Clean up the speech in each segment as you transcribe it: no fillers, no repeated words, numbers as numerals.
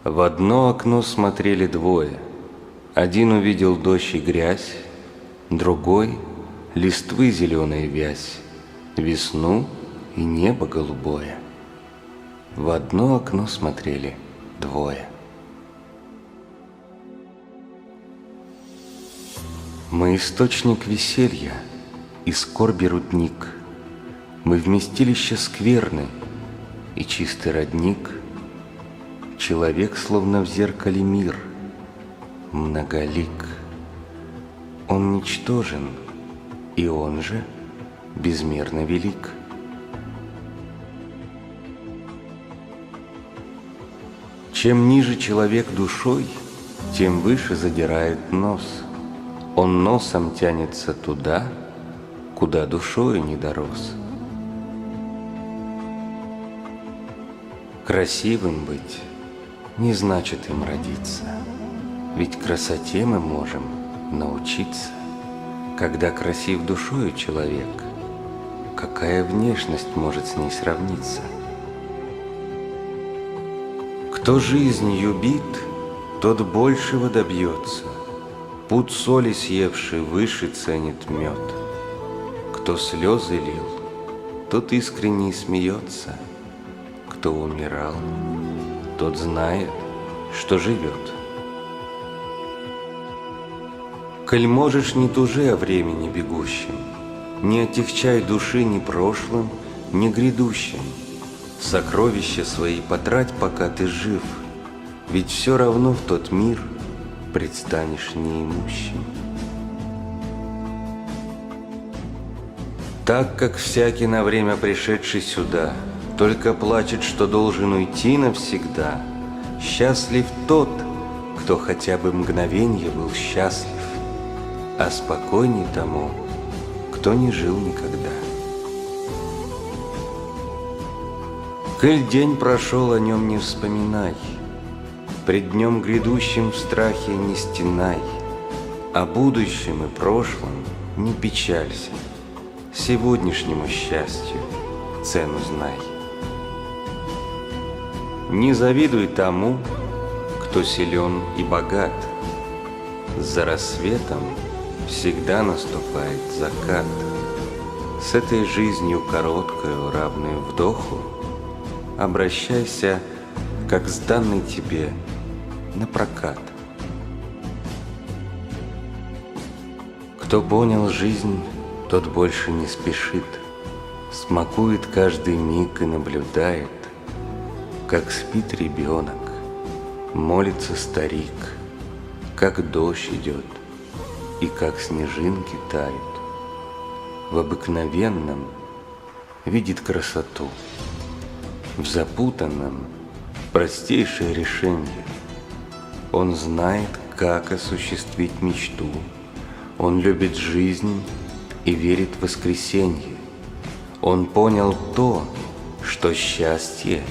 В одно окно смотрели двое. Один увидел дождь и грязь, другой — листвы зеленая вязь, весну и небо голубое. В одно окно смотрели двое. Мы источник веселья и скорби рудник, мы вместилище скверны и чистый родник. Человек словно в зеркале мир, многолик. Он ничтожен, и он же безмерно велик. Чем ниже человек душой, тем выше задирает нос. Он носом тянется туда, куда душою не дорос. Красивым быть не значит им родиться, ведь красоте мы можем научиться. Когда красив душою человек, какая внешность может с ней сравниться? Кто жизнью бит, тот большего добьется. Пуд соли съевший выше ценит мед. Кто слезы лил, тот искренне смеется. Кто умирал, тот знает, что живет. Коль можешь, не тужи о времени бегущем, не отягчай души ни прошлым, ни грядущим. Сокровища свои потрать, пока ты жив, ведь все равно в тот мир предстанешь неимущим. Так как всякий на время пришедший сюда только плачет, что должен уйти навсегда, счастлив тот, кто хотя бы мгновенье был счастлив, а спокойней тому, кто не жил никогда. Коль день прошел, о нем не вспоминай, пред днем грядущим в страхе не стенай, о будущем и прошлом не печалься, сегодняшнему счастью цену знай. Не завидуй тому, кто силен и богат, за рассветом всегда наступает закат. С этой жизнью короткою, равной вдоху, обращайся, как с данной тебе, на прокат. Кто понял жизнь, тот больше не спешит, смакует каждый миг и наблюдает, как спит ребенок, молится старик, как дождь идет и как снежинки тают. В обыкновенном видит красоту, в запутанном простейшее решение. Он знает, как осуществить мечту, он любит жизнь и верит в воскресенье. Он понял то, что счастье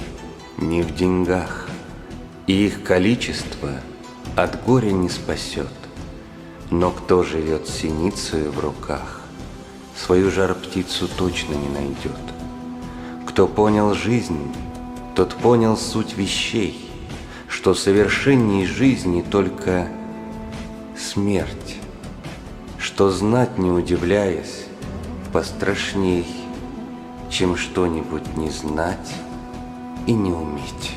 не в деньгах, и их количество от горя не спасет. Но кто живет с синицею в руках, свою жар-птицу точно не найдет. Кто понял жизнь, тот понял суть вещей, что совершенней жизни только смерть, что знать, не удивляясь, пострашней, чем что-нибудь не знать и не уметь.